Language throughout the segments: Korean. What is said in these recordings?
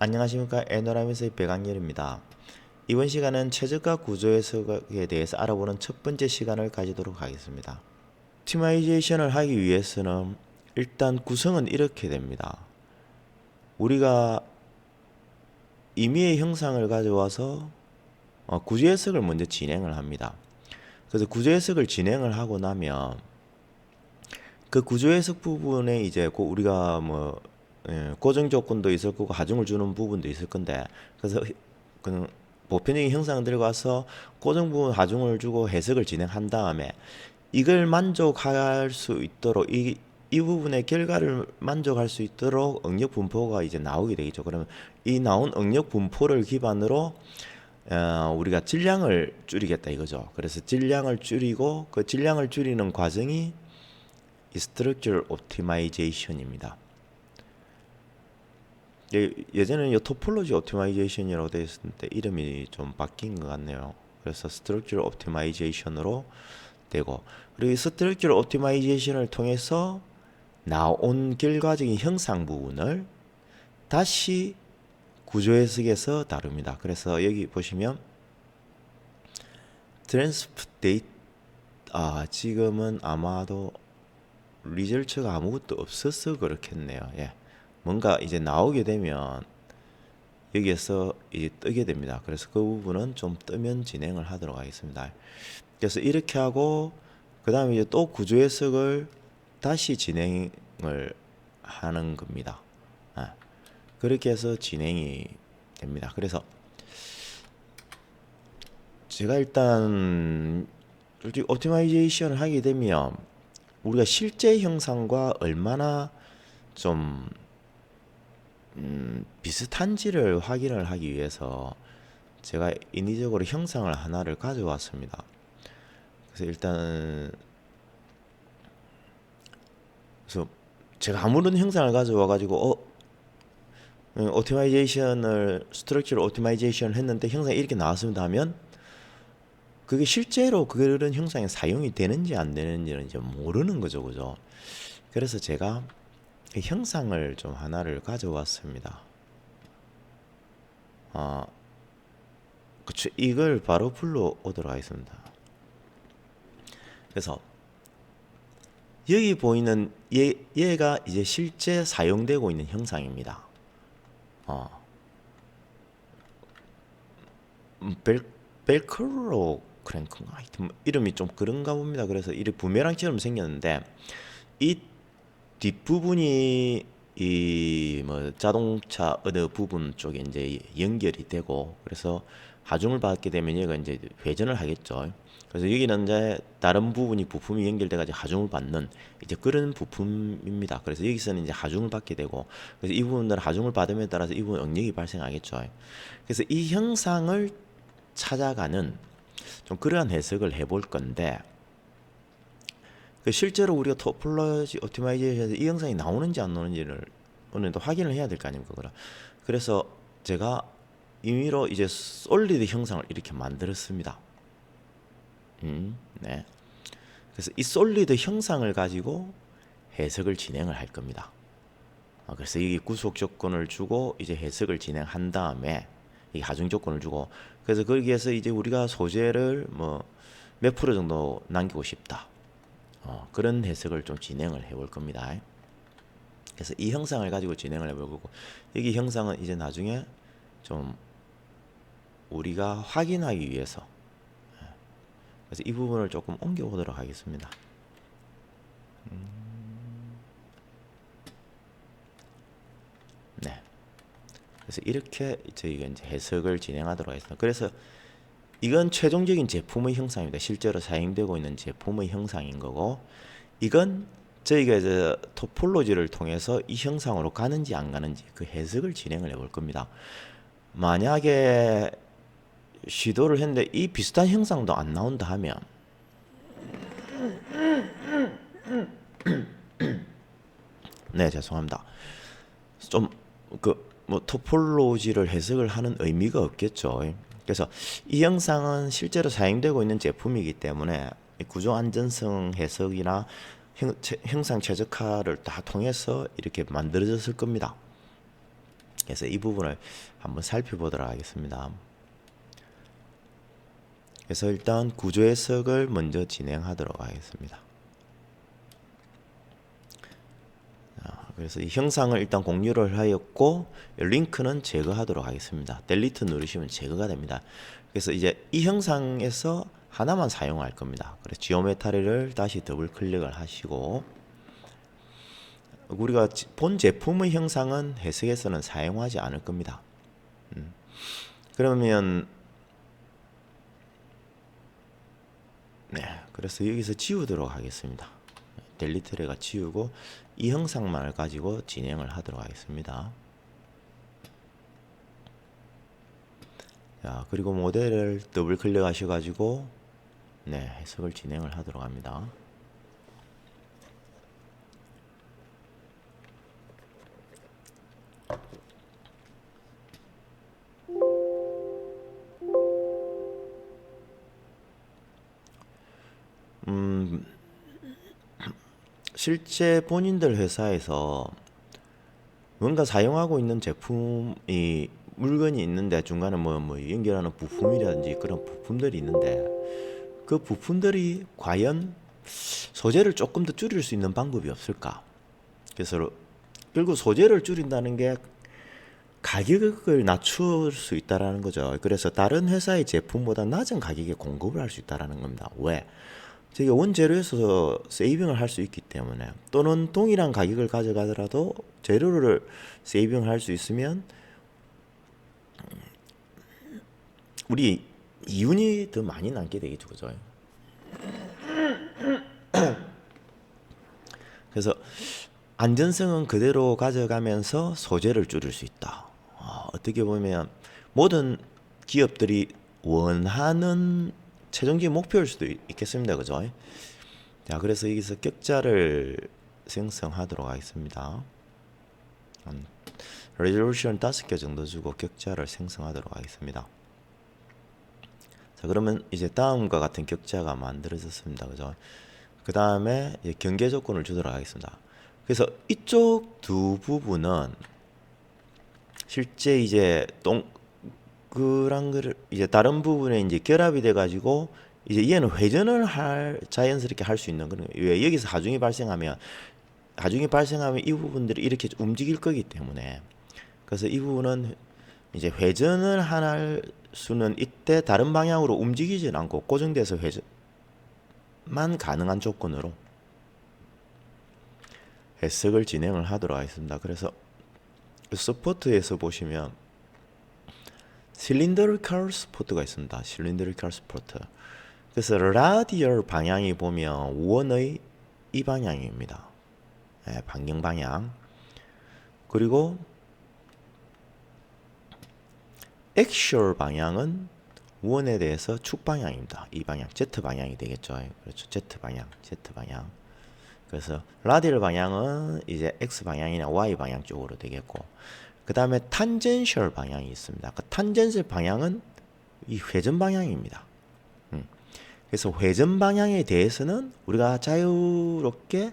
안녕하십니까. 에너라면서의 배강렬입니다. 이번 시간은 최저가 구조 해석에 대해서 알아보는 첫 번째 시간을 가지도록 하겠습니다. 옵티마이제이션을 하기 위해서는 일단 구성은 이렇게 됩니다. 우리가 임의의 형상을 가져와서 구조 해석을 먼저 진행을 합니다. 그래서 구조 해석을 진행을 하고 나면 그 구조 해석 부분에 이제 우리가 고정 조건도 있을 거고 하중을 주는 부분도 있을 건데, 그래서 그 보편적인 형상을 들어가서 고정 부분 하중을 주고 해석을 진행한 다음에 이걸 만족할 수 있도록 이 부분의 결과를 만족할 수 있도록 응력 분포가 이제 나오게 되겠죠. 그러면 이 나온 응력 분포를 기반으로 우리가 질량을 줄이겠다 이거죠. 그래서 질량을 줄이고 그 질량을 줄이는 과정이 이 Structural Optimization입니다. 예전에는 토폴로지 옵티마이제이션이라고 되어 있었는데 이름이 좀 바뀐 것 같네요. 그래서 스트럭처럴 옵티마이제이션으로 되고, 그리고 이 스트럭처럴 옵티마이제이션을 통해서 나온 결과적인 형상 부분을 다시 구조 해석에서 다룹니다. 그래서 여기 보시면 트랜스프 데이터, 지금은 아마도 리절트가 아무것도 없어서 그렇겠네요. 예. 뭔가 이제 나오게 되면 여기에서 이제 뜨게 됩니다. 그래서 그 부분은 좀 뜨면 진행을 하도록 하겠습니다. 그래서 이렇게 하고 그 다음에 이제 또 구조 해석을 다시 진행을 하는 겁니다. 그렇게 해서 진행이 됩니다. 그래서 제가 일단 솔직히 옵티마이제이션을 하게 되면 우리가 실제 형상과 얼마나 좀 비슷한지를 확인을 하기 위해서 제가 인위적으로 형상을 하나를 가져왔습니다. 그래서 일단 그래서 제가 아무런 형상을 가져와 가지고 오티마이제이션을 스트럭처럴 오티마이제이션을 했는데 형상이 이렇게 나왔습니다 하면 그게 실제로 그런 형상이 사용이 되는지 안 되는지는 이제 모르는 거죠, 그죠? 그래서 제가 형상을 좀 하나를 가져왔습니다. 그쵸. 이걸 바로 불러오도록 하겠습니다. 그래서 여기 보이는 얘가 이제 실제 사용되고 있는 형상입니다. 벨크로 크랭크인가 하여튼 이름이 좀 그런가 봅니다. 그래서 이렇게 부메랑처럼 생겼는데 이 뒷부분이 이 자동차 어느 부분 쪽에 이제 연결이 되고, 그래서 하중을 받게 되면 얘가 이제 회전을 하겠죠. 그래서 여기는 이제 다른 부품이 연결돼가지고 하중을 받는 이제 그런 부품입니다. 그래서 여기서는 이제 하중을 받게 되고, 그래서 이 부분들은 하중을 받음에 따라서 이 부분 응력이 발생하겠죠. 그래서 이 형상을 찾아가는 좀 그러한 해석을 해볼 건데, 실제로 우리가 토폴로지 옵티마이제이션에서 이 형상이 나오는지 안 나오는지를 어느 정도 확인을 해야 될 거 아닙니까? 그래서 제가 임의로 이제 솔리드 형상을 이렇게 만들었습니다. 네. 그래서 이 솔리드 형상을 가지고 해석을 진행을 할 겁니다. 그래서 이 구속 조건을 주고 이제 해석을 진행한 다음에 이 하중 조건을 주고, 그래서 거기에서 이제 우리가 소재를 몇 프로 정도 남기고 싶다. 그런 해석을 좀 진행을 해볼 겁니다. 그래서 이 형상을 가지고 진행을 해볼 거고, 여기 형상은 이제 나중에 좀 우리가 확인하기 위해서, 그래서 이 부분을 조금 옮겨 보도록 하겠습니다. 네. 그래서 이렇게 저희가 이제 해석을 진행하도록 하겠습니다. 그래서 이건 최종적인 제품의 형상입니다. 실제로 사용되고 있는 제품의 형상인 거고, 이건 저희가 이제 토폴로지를 통해서 이 형상으로 가는지 안 가는지 그 해석을 진행을 해볼 겁니다. 만약에 시도를 했는데 이 비슷한 형상도 안 나온다 하면 네, 죄송합니다. 좀 토폴로지를 해석을 하는 의미가 없겠죠. 그래서 이 형상은 실제로 사용되고 있는 제품이기 때문에 구조 안전성 해석이나 형상 최적화를 다 통해서 이렇게 만들어졌을 겁니다. 그래서 이 부분을 한번 살펴보도록 하겠습니다. 그래서 일단 구조 해석을 먼저 진행하도록 하겠습니다. 그래서 이 형상을 일단 공유를 하였고 링크는 제거하도록 하겠습니다. 델리트 누르시면 제거가 됩니다. 그래서 이제 이 형상에서 하나만 사용할 겁니다. 그래서 지오메트리를 다시 더블 클릭을 하시고 우리가 본 제품의 형상은 해석에서는 사용하지 않을 겁니다. 그러면 그래서 여기서 지우도록 하겠습니다. 델리트레가 지우고 이 형상만을 가지고 진행을 하도록 하겠습니다. 자, 그리고 모델을 더블 클릭 하셔가지고 해석을 진행을 하도록 합니다. 실제 본인들 회사에서 뭔가 사용하고 있는 제품이 물건이 있는데 중간에 뭐 연결하는 부품이라든지 그런 부품들이 있는데 그 부품들이 과연 소재를 조금 더 줄일 수 있는 방법이 없을까? 그래서 결국 소재를 줄인다는 게 가격을 낮출 수 있다라는 거죠. 그래서 다른 회사의 제품보다 낮은 가격에 공급을 할 수 있다라는 겁니다. 왜? 저게 원재료에서 세이빙을 할 수 있기 때문에 또는 동일한 가격을 가져가더라도 재료를 세이빙을 할 수 있으면 우리 이윤이 더 많이 남게 되겠죠. 그죠? 그래서 안전성은 그대로 가져가면서 소재를 줄일 수 있다. 어떻게 보면 모든 기업들이 원하는 최종적인 목표일 수도 있겠습니다. 그죠? 자, 그래서 여기서 격자를 생성하도록 하겠습니다. 레졸루션 5개 정도 주고 격자를 생성하도록 하겠습니다. 자, 그러면 이제 다음과 같은 격자가 만들어졌습니다. 그죠? 그 다음에 경계 조건을 주도록 하겠습니다. 그래서 이쪽 두 부분은 실제 이제 그런 거를 이제 다른 부분에 이제 결합이 돼 가지고 이제 얘는 회전을 자연스럽게 할 수 있는 그런 거예요. 왜? 여기서 하중이 발생하면 이 부분들이 이렇게 움직일 거기 때문에 그래서 이 부분은 이제 회전을 할 수는 이때 다른 방향으로 움직이진 않고 고정돼서 회전만 가능한 조건으로 해석을 진행을 하도록 하겠습니다. 그래서 서포트에서 보시면 실린더리컬 스포트가 있습니다. 실린더리컬 스포트. 그래서 라디얼 방향이 보면 원의 이 방향입니다. 반경 방향. 그리고 액슈얼 방향은 원에 대해서 축 방향입니다. 이 방향, Z 방향이 되겠죠. 그렇죠. Z 방향. 그래서 라디얼 방향은 이제 X 방향이나 Y 방향 쪽으로 되겠고, 그 다음에 탄젠셜 방향이 있습니다. 그 탄젠셜 방향은 이 회전 방향입니다. 그래서 회전 방향에 대해서는 우리가 자유롭게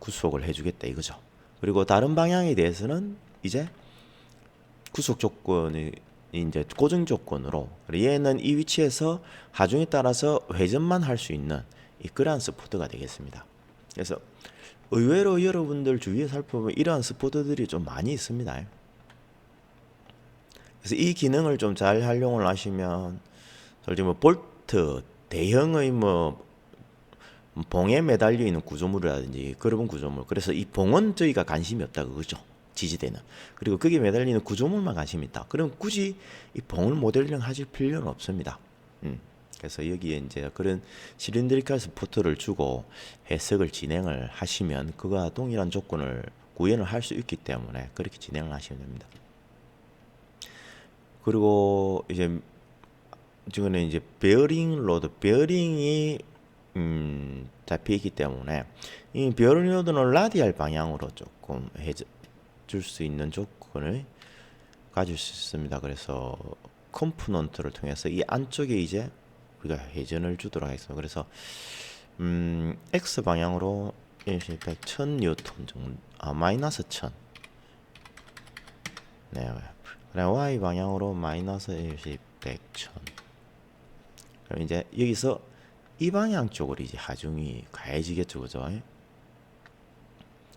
구속을 해주겠다 이거죠. 그리고 다른 방향에 대해서는 이제 구속 조건이 이제 고정 조건으로 얘는 이 위치에서 하중에 따라서 회전만 할 수 있는 그러한 스포트가 되겠습니다. 그래서 의외로 여러분들 주위에 살펴보면 이러한 스포트들이 좀 많이 있습니다. 그래서 이 기능을 좀 잘 활용을 하시면 솔직히 뭐 볼트 대형의 뭐 봉에 매달려 있는 구조물이라든지 그런 구조물, 그래서 이 봉은 저희가 관심이 없다 그거죠. 지지대는. 그리고 거기에 매달리는 구조물만 관심이 있다. 그럼 굳이 이 봉을 모델링 하실 필요는 없습니다. 그래서 여기에 이제 그런 실린드리컬 스포트를 주고 해석을 진행을 하시면 그와 동일한 조건을 구현을 할 수 있기 때문에 그렇게 진행을 하시면 됩니다. 그리고 이제 지금은 이제 베어링 로드, 베어링이 잡혀 있기 때문에 이 베어링 로드는 라디알 방향으로 조금 해줄 수 있는 조건을 가질 수 있습니다. 그래서 컴포넌트를 통해서 이 안쪽에 이제 우리가 회전을 주도록 하겠습니다. 그래서 X 방향으로 1000 뉴턴 정도, 마이너스 1000. 네. 그다음 y 방향으로 마이너스 10, 100, 1000. 그럼 이제 여기서 이 방향 쪽으로 이제 하중이 가해지겠죠, 그죠?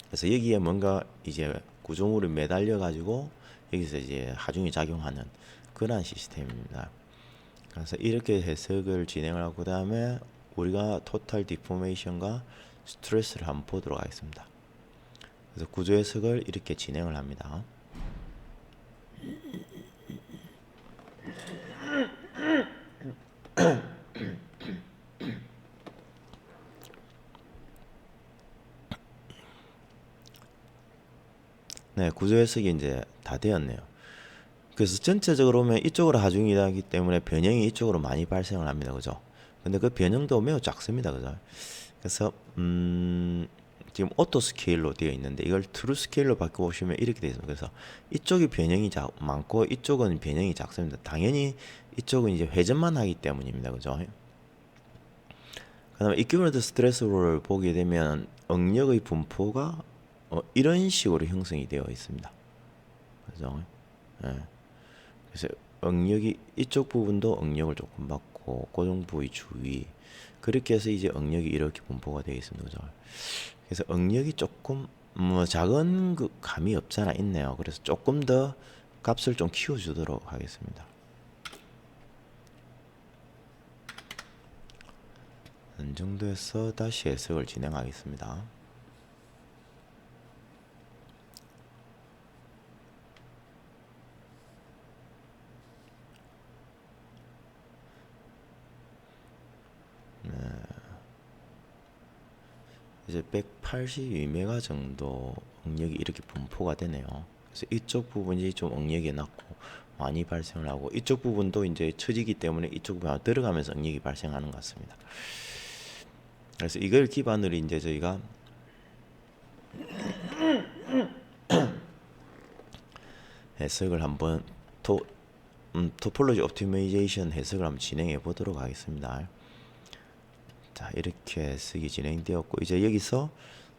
그래서 여기에 뭔가 이제 구조물이 매달려 가지고 여기서 이제 하중이 작용하는 그러한 시스템입니다. 그래서 이렇게 해석을 진행을 하고 그다음에 우리가 토탈 디포메이션과 스트레스를 한번 보도록 하겠습니다. 그래서 구조 해석을 이렇게 진행을 합니다. 네, 구조 해석이 이제 다 되었네요. 그래서 전체적으로 보면 이쪽으로 하중이 나기 때문에 변형이 이쪽으로 많이 발생을 합니다. 그죠? 근데 그 변형도 매우 작습니다. 그죠? 그래서 지금 오토 스케일로 되어 있는데 이걸 트루 스케일로 바꿔보시면 이렇게 되어 있습니다. 그래서 이쪽이 변형이 많고 이쪽은 변형이 작습니다. 당연히 이쪽은 이제 회전만 하기 때문입니다. 그죠? 그 다음에 이큐브런트 스트레스를 보게 되면 응력의 분포가 이런 식으로 형성이 되어 있습니다. 그죠? 예. 그래서 응력이 이쪽 부분도 응력을 조금 받고 고정 부위 주위 그렇게 해서 이제 응력이 이렇게 분포가 되어 있습니다. 그죠? 그래서 응력이 조금 뭐 작은 그 감이 없잖아 있네요. 그래서 조금 더 값을 좀 키워주도록 하겠습니다. 이 정도에서 다시 해석을 진행하겠습니다. 이제 182메가 정도 응력이 이렇게 분포가 되네요. 그래서 이쪽 부분이 좀 응력이 낮고 많이 발생을 하고 이쪽 부분도 이제 처지기 때문에 이쪽 부분 들어가면서 응력이 발생하는 것 같습니다. 그래서 이걸 기반으로 이제 저희가 해석을 한번 토폴로지 옵티마이제이션 해석을 한번 진행해 보도록 하겠습니다. 자, 이렇게 해석이 진행되었고 이제 여기서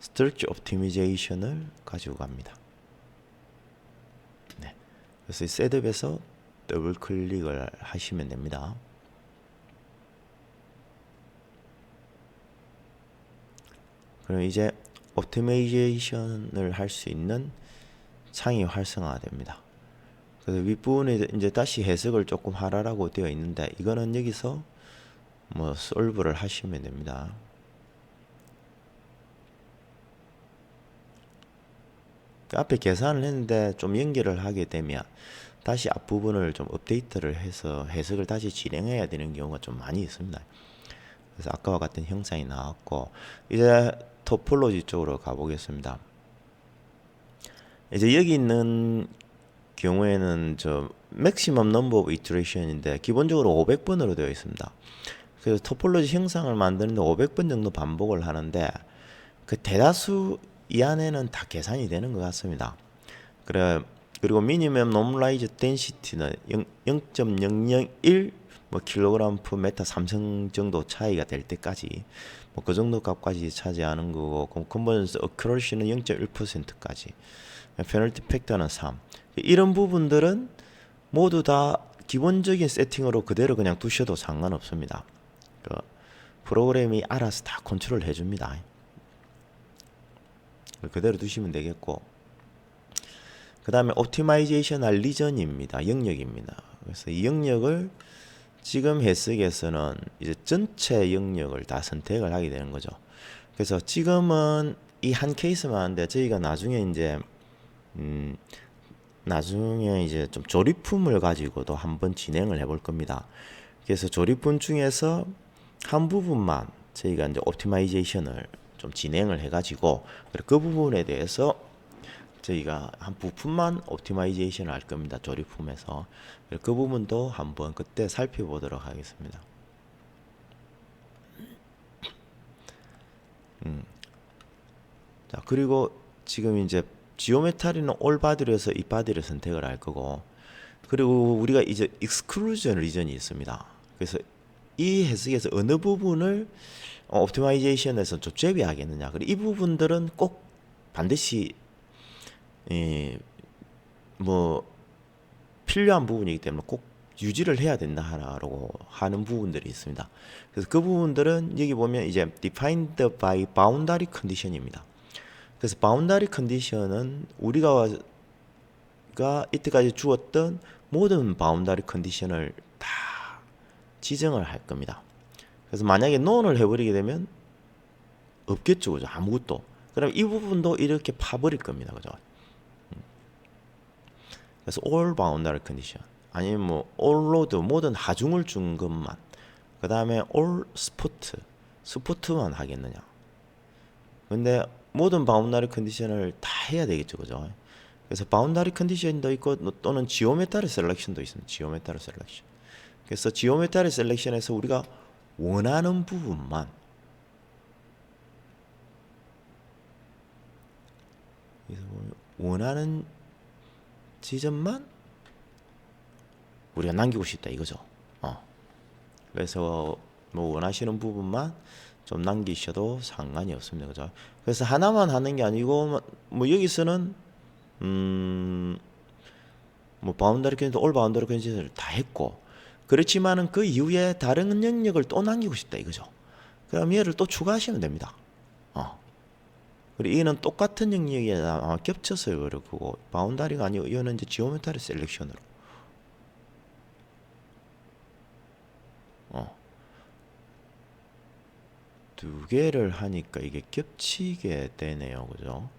스트럭처 옵티마이제이션을 가지고 갑니다. 네. 그래서 이 셋업에서 더블 클릭을 하시면 됩니다. 그럼 이제 옵티마이제이션을 할 수 있는 창이 활성화됩니다. 그래서 윗부분에 이제 다시 해석을 조금 하라고 되어 있는데 이거는 여기서 뭐 솔브를 하시면 됩니다. 앞에 계산을 했는데 좀 연결을 하게 되면 다시 앞부분을 좀 업데이트를 해서 해석을 다시 진행해야 되는 경우가 좀 많이 있습니다. 그래서 아까와 같은 형상이 나왔고 이제 토폴로지 쪽으로 가보겠습니다. 이제 여기 있는 경우에는 저 maximum number of iteration인데 기본적으로 500번으로 되어 있습니다. 그래서 토폴로지 형상을 만드는데 500번 정도 반복을 하는데 그 대다수 이 안에는 다 계산이 되는 것 같습니다. 그리고 미니멈 노멀라이즈 덴시티는 0.001 뭐 킬로그램 per 메타 3성 정도 차이가 될 때까지 뭐 그 정도 값까지 차지하는 거고 컨버전스 어큐러시는 0.1%까지 페널티 팩터는 3 이런 부분들은 모두 다 기본적인 세팅으로 그대로 그냥 두셔도 상관없습니다. 그 프로그램이 알아서 다 컨트롤 해줍니다. 그대로 두시면 되겠고 그 다음에 옵티마이제이션할 리전입니다. 영역입니다. 그래서 이 영역을 지금 해석에서는 이제 전체 영역을 다 선택을 하게 되는 거죠. 그래서 지금은 이 한 케이스만 하는데 저희가 나중에 이제 좀 조립품을 가지고도 한번 진행을 해볼 겁니다. 그래서 조립품 중에서 한 부분만 저희가 이제 옵티마이제이션을 좀 진행을 해가지고 그 부분에 대해서 저희가 한 부품만 옵티마이제이션을 할 겁니다. 조립품에서 그 부분도 한번 그때 살펴보도록 하겠습니다. 자, 그리고 지금 이제 지오메타리는 올 바디로서 이 바디를 선택을 할 거고 그리고 우리가 이제 익스클루전 리전이 있습니다. 그래서 이 해석에서 어느 부분을 옵티마이제이션에서 좀 제외하겠느냐. 그리고 이 부분들은 꼭 반드시 뭐 필요한 부분이기 때문에 꼭 유지를 해야 된다라고 하는 부분들이 있습니다. 그래서 그 부분들은 여기 보면 이제 defined by boundary condition입니다. 그래서 boundary condition은 우리가 이때까지 주었던 모든 boundary condition을 다 지정을 할 겁니다. 그래서 만약에 non을 해버리게 되면 없겠죠, 그죠? 아무것도. 그럼 이 부분도 이렇게 파버릴 겁니다, 그죠? 그래서 all boundary condition 아니면 뭐 all load 모든 하중을 준 것만, 그 다음에 all 스포트만 하겠느냐. 근데 모든 바운다리 컨디션을 다 해야 되겠죠, 그죠? 그래서 바운다리 컨디션도 있고 또는 지오메트리 셀렉션도 있습니다. 지오메트리 셀렉션. 그래서 지오메트리 셀렉션에서 우리가 원하는 부분만, 원하는 지점만 우리가 남기고 싶다 이거죠. 그래서 뭐 원하시는 부분만 좀 남기셔도 상관이 없습니다, 그죠? 그래서 하나만 하는 게 아니고 뭐 여기서는 뭐 바운더리 컨디션, 올 바운더리 컨디션을 다 했고, 그렇지만은 그 이후에 다른 영역을 또 남기고 싶다 이거죠. 그럼 얘를 또 추가하시면 됩니다. 그리고 얘는 똑같은 영역에 겹쳐서 그렇고 바운다리가 아니고 이거는 이제 지오메트리 셀렉션으로 두 개를 하니까 이게 겹치게 되네요, 그죠?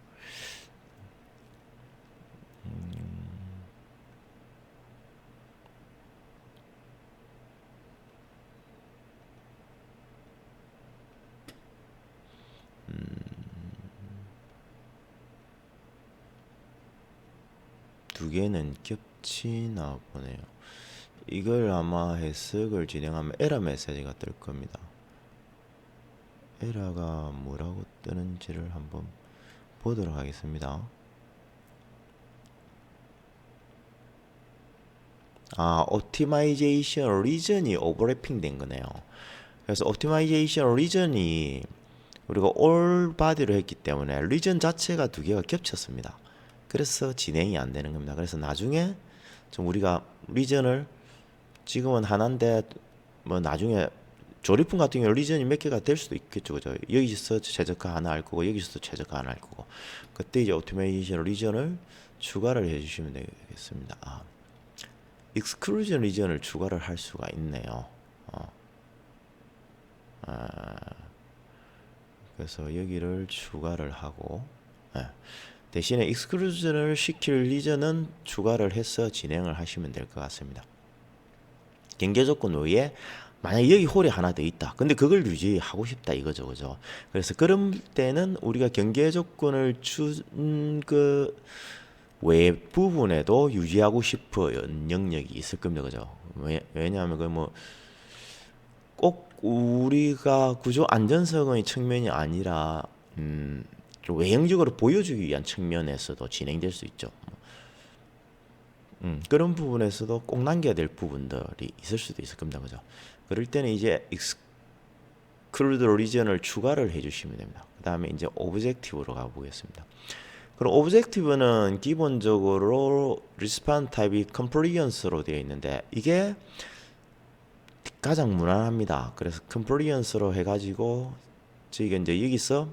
두 개는 겹치나 보네요. 이걸 아마 해석을 진행하면 에러 메시지가 뜰 겁니다. 에러가 뭐라고 뜨는지를 한번 보도록 하겠습니다. 옵티마이제이션 리전이 오버래핑 된 거네요. 그래서 옵티마이제이션 리전이 우리가 올 바디로 했기 때문에 리전 자체가 두 개가 겹쳤습니다. 그래서 진행이 안 되는 겁니다. 그래서 나중에 좀 우리가 리전을 지금은 하나인데 뭐 나중에 조립품 같은 경우 리전이 몇 개가 될 수도 있겠죠, 그죠? 여기서 최저가 하나 할 거고 여기서도 최저가 하나 할 거고, 그때 이제 옵티마이제이션 리전을 추가를 해주시면 되겠습니다. 익스클루전 리전을 추가를 할 수가 있네요. 그래서 여기를 추가를 하고, 대신에 익스클루전을 시킬 리전은 추가를 해서 진행을 하시면 될 것 같습니다. 경계 조건 외에 만약에 여기 홀이 하나 더 있다. 근데 그걸 유지하고 싶다 이거죠, 그죠? 그래서 그럴 때는 우리가 경계 조건을 준 그 외 부분에도 유지하고 싶은 영역이 있을 겁니다, 그죠? 왜냐하면 그 뭐 꼭 우리가 구조 안전성의 측면이 아니라 좀 외형적으로 보여주기 위한 측면에서도 진행될 수 있죠. 그런 부분에서도 꼭 남겨야 될 부분들이 있을 수도 있을 겁니다, 그죠? 그럴 때는 이제 익스클루드 리전을 추가를 해주시면 됩니다. 그 다음에 이제 오브젝티브로 가보겠습니다. 그럼 오브젝티브는 기본적으로 리스폰 타입이 컴플리언스로 되어 있는데 이게 가장 무난합니다. 그래서 컴플리언스로 해가지고 저희가 이제 여기서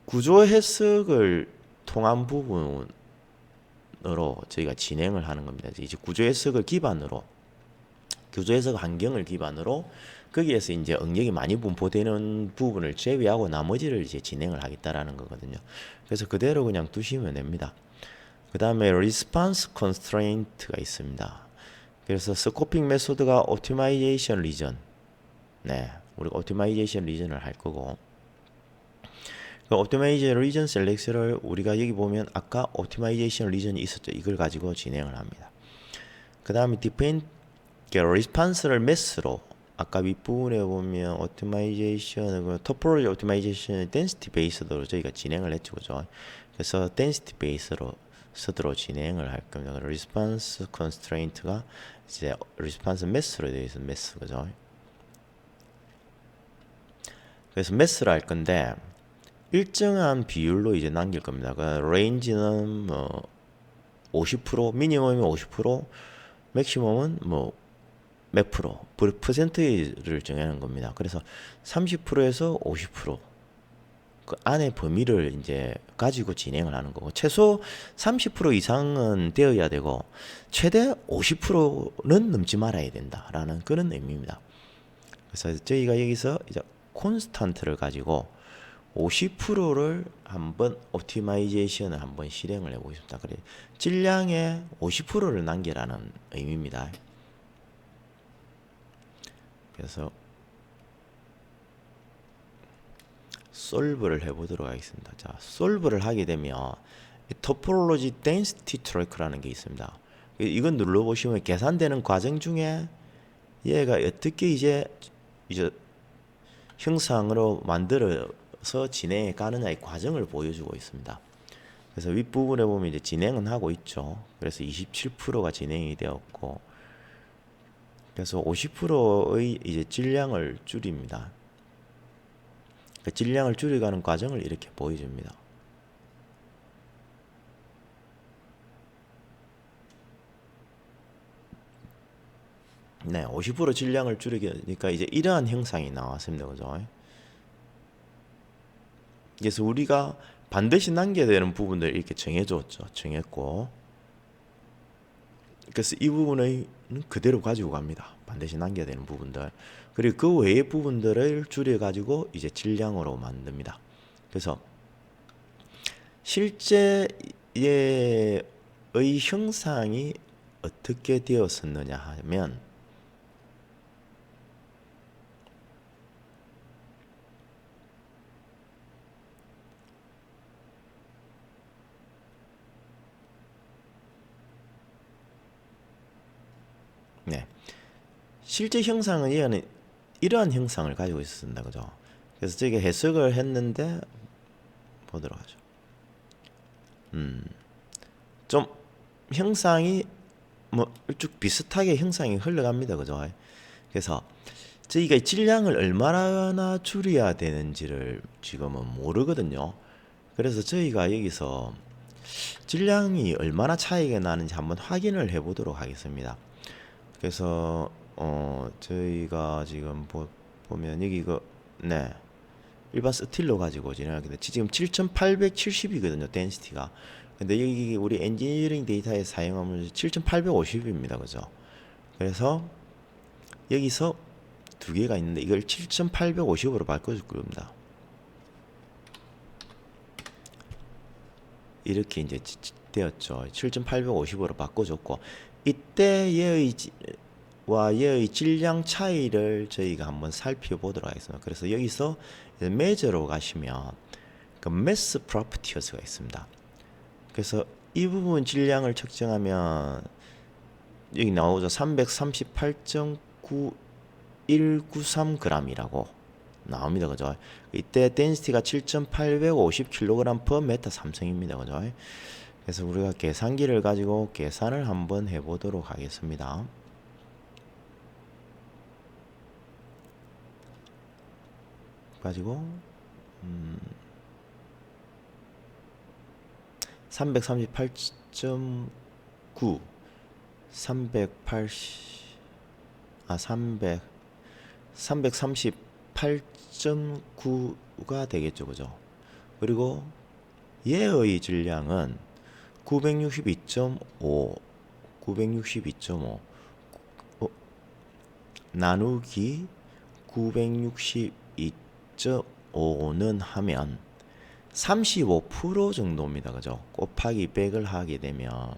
구조 해석을 통한 부분으로 저희가 진행을 하는 겁니다. 이제 구조 해석을 기반으로, 구조 해석 환경을 기반으로 거기에서 이제 응력이 많이 분포되는 부분을 제외하고 나머지를 이제 진행을 하겠다라는 거거든요. 그래서 그대로 그냥 두시면 됩니다. 그 다음에 리스폰스 컨스트레인트가 있습니다. 그래서 스코핑 메소드가 옵티마이제이션 리전, 우리가 옵티마이제이션 리전을 할 거고, 그 옵티마이제이션 리전 셀렉션을 우리가 여기 보면 아까 옵티마이제이션 리전이 있었죠. 이걸 가지고 진행을 합니다. 그 다음에 디펜 리스폰스를 매스로, 아까 윗부분에 보면 옵티마이제이션, 토포로지 옵티마이제이션 덴시티 베이스로 저희가 진행을 했죠, 그죠? 그래서 덴시티 베이스로 서드로 진행을 할 겁니다. 리스폰스 컨스트레인트가 이제 리스폰스 매스로 되어 있어요, 매스, 그죠? 그래서 매스로 할 건데 일정한 비율로 이제 남길 겁니다. 그 레인지는 뭐 50%, 미니멈이 50%, 맥시멈은 뭐 몇 프로, 퍼센트를 정하는 겁니다. 그래서 30%에서 50%, 그 안의 범위를 이제 가지고 진행을 하는 거고, 최소 30% 이상은 되어야 되고 최대 50%는 넘지 말아야 된다라는 그런 의미입니다. 그래서 저희가 여기서 이제 콘스탄트를 가지고 50%를 한번 옵티마이제이션을 한번 실행을 해보겠습니다. 그래 질량의 50%를 남기라는 의미입니다. 그래서 솔브를 해보도록 하겠습니다. 자, 솔브를 하게 되면 토폴로지 덴시티 트래커라는 게 있습니다. 이건 눌러보시면 계산되는 과정 중에 얘가 어떻게 이제 형상으로 만들어서 진행해 가느냐의 과정을 보여주고 있습니다. 그래서 윗부분에 보면 이제 진행은 하고 있죠. 그래서 27%가 진행이 되었고, 그래서 50%의 이제 질량을 줄입니다. 그 질량을 줄여가는 과정을 이렇게 보여줍니다. 네, 50% 질량을 줄이니까 이제 이러한 형상이 나왔습니다. 그죠? 그래서 우리가 반드시 남겨야 되는 부분들 이렇게 정해줬죠. 정했고, 그래서 이 부분을 그대로 가지고 갑니다. 반드시 남겨야 되는 부분들. 그리고 그 외의 부분들을 줄여가지고 이제 질량으로 만듭니다. 그래서 실제 얘의 형상이 어떻게 되었었느냐 하면, 네, 실제 형상은 얘는 이러한 형상을 가지고 있었습니다. 그죠? 그래서 저게 해석을 했는데 보도록 하죠. 좀 형상이 뭐 쭉 비슷하게 형상이 흘러갑니다. 그죠? 그래서 저희가 질량을 얼마나 줄여야 되는지를 지금은 모르거든요. 그래서 저희가 여기서 질량이 얼마나 차이가 나는지 한번 확인을 해 보도록 하겠습니다. 그래서 저희가 지금 보면 여기 네, 일반 스틸로 가지고 진행하게 돼. 지금 7870이거든요 덴시티가. 근데 여기 우리 엔지니어링 데이터에 사용하면 7850입니다. 그죠? 그래서 여기서 두 개가 있는데 이걸 7850으로 바꿔줄 겁니다. 이렇게 이제 되었죠. 7850으로 바꿔줬고, 이때 얘의 질량 차이를 저희가 한번 살펴보도록 하겠습니다. 그래서 여기서 메저로 가시면 그 매스 프로퍼티어스가 있습니다. 그래서 이 부분 질량을 측정하면 여기 나오죠. 338.9193g이라고 나옵니다. 그죠? 이때 덴시티가 7850kg per 메타 삼성입니다. 그죠? 그래서 우리가 계산기를 가지고 계산을 한번 해보도록 하겠습니다. 가지고 338.9 338.9가 되겠죠. 그죠? 그리고 얘의 질량은 962.5 나누기 962.5는 하면 35% 정도입니다. 그죠? 곱하기 100을 하게 되면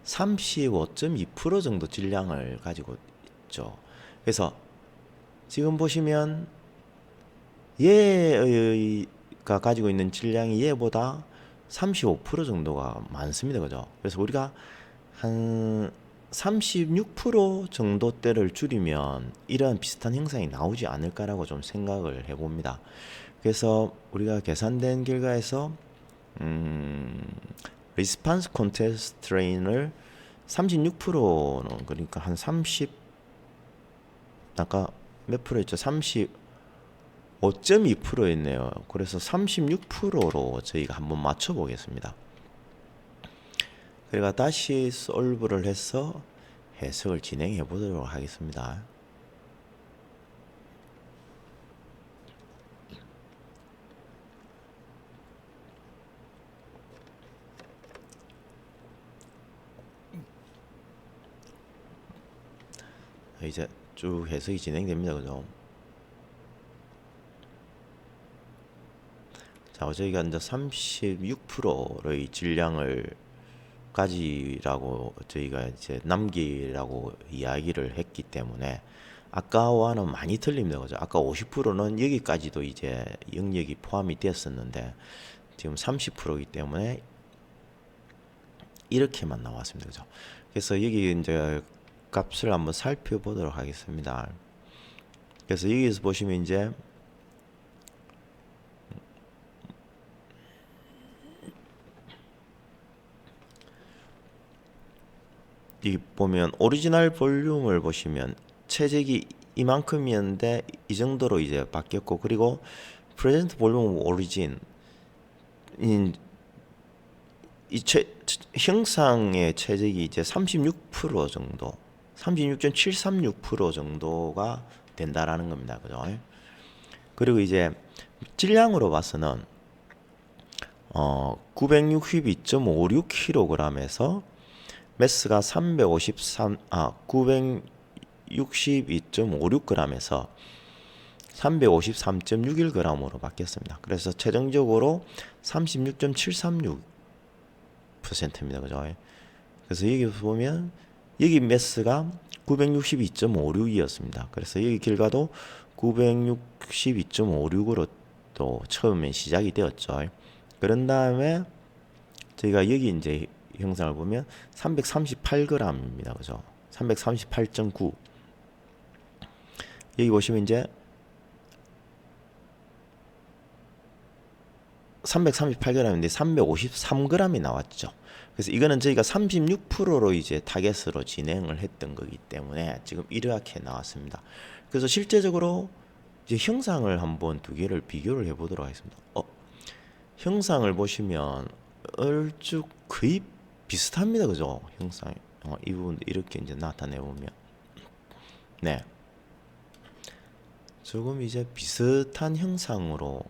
35.2% 정도 질량을 가지고 있죠. 그래서 지금 보시면 얘가 가지고 있는 질량이 얘보다 35% 정도가 많습니다. 그죠? 그래서 우리가 한 36% 정도대를 줄이면 이러한 비슷한 형상이 나오지 않을까라고 좀 생각을 해봅니다. 그래서 우리가 계산된 결과에서 리스판스 컨테스트레인을 36%는 그러니까 한 30 아까 몇 프로 했죠? 35.2%였네요. 그래서 36%로 저희가 한번 맞춰 보겠습니다. 그러니까 다시 솔브를 해서 해석을 진행해 보도록 하겠습니다. 이제 쭉 해석이 진행됩니다. 그죠? 자, 저희가 이제 36%의 질량을 가지라고 저희가 이제 남기라고 이야기를 했기 때문에 아까와는 많이 틀립니다. 그죠? 아까 50%는 여기까지도 이제 영역이 포함이 되었었는데 지금 30%이기 때문에 이렇게만 나왔습니다. 그죠? 그래서 여기 이제 값을 한번 살펴보도록 하겠습니다. 그래서 여기서 보시면 이제 이 보면 오리지널 볼륨을 보시면 최적이 이만큼이었는데 이 정도로 이제 바뀌었고, 그리고 프레젠트 볼륨 오리진 형상의 최적이 이제 36% 정도, 36.736% 정도가 된다라는 겁니다. 그죠? 그리고 이제 질량으로 봐서는 962.56kg에서 매스가 962.56g에서 353.61g으로 바뀌었습니다. 그래서 최종적으로 36.736%입니다. 그죠? 그래서 여기 보면 여기 매스가 962.56이었습니다. 그래서 여기 길가도 962.56으로 또 처음에 시작이 되었죠. 그런 다음에 저희가 여기 이제 형상을 보면 338g입니다. 그죠? 338.9. 여기 보시면 이제 338g인데 353g이 나왔죠. 그래서 이거는 저희가 36%로 이제 타겟으로 진행을 했던 거기 때문에 지금 이렇게 나왔습니다. 그래서 실제적으로 이제 형상을 한번 두 개를 비교를 해 보도록 하겠습니다. 형상을 보시면 얼추 거의 비슷합니다. 그죠? 형상. 이 부분 이렇게 이제 나타내 보면 네. 조금 이제 비슷한 형상으로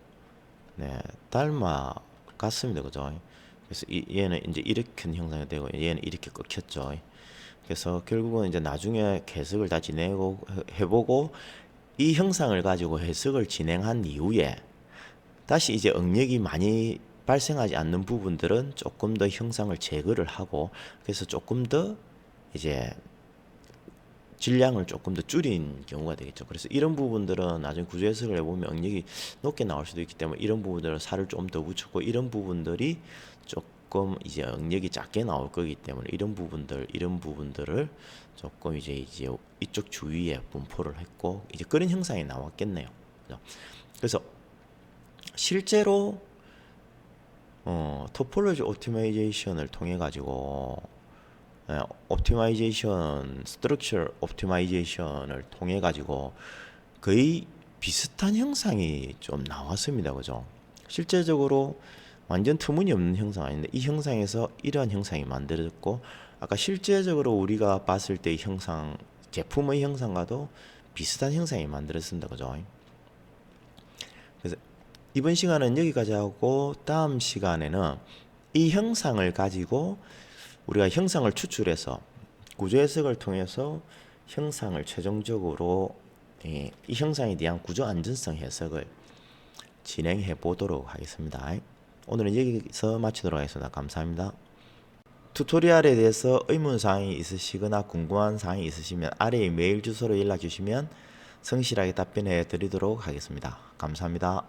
네, 닮아갔습니다. 그죠? 그래서 얘는 이제 이렇게 형상이 되고 얘는 이렇게 꺾였죠. 그래서 결국은 이제 나중에 해석을 다 진행하고 해보고 이 형상을 가지고 해석을 진행한 이후에 다시 이제 응력이 많이 발생하지 않는 부분들은 조금 더 형상을 제거를 하고, 그래서 조금 더 이제 질량을 조금 더 줄인 경우가 되겠죠. 그래서 이런 부분들은 나중에 구조 해석을 해보면 응력이 높게 나올 수도 있기 때문에 이런 부분들은 살을 좀 더 붙였고, 이런 부분들이 조금 이제 응력이 작게 나올 거기 때문에 이런 부분들을 조금 이제 이쪽 주위에 분포를 했고, 이제 그런 형상이 나왔겠네요. 그래서 실제로 토폴로지 옵티마이제이션을 통해 가지고 옵티마이제이션, 스트럭처 옵티마이제이션을 통해 가지고 거의 비슷한 형상이 좀 나왔습니다. 그죠? 실제적으로 완전 터무니없는 형상 아닌데 이 형상에서 이러한 형상이 만들어졌고, 아까 실제적으로 우리가 봤을 때의 형상, 제품의 형상과도 비슷한 형상이 만들어진다. 그죠? 그래서 이번 시간은 여기까지 하고, 다음 시간에는 이 형상을 가지고 우리가 형상을 추출해서 구조 해석을 통해서 형상을 최종적으로 이 형상에 대한 구조 안전성 해석을 진행해 보도록 하겠습니다. 오늘은 여기서 마치도록 하겠습니다. 감사합니다. 튜토리얼에 대해서 의문사항이 있으시거나 궁금한 사항이 있으시면 아래의 메일 주소로 연락 주시면 성실하게 답변해 드리도록 하겠습니다. 감사합니다.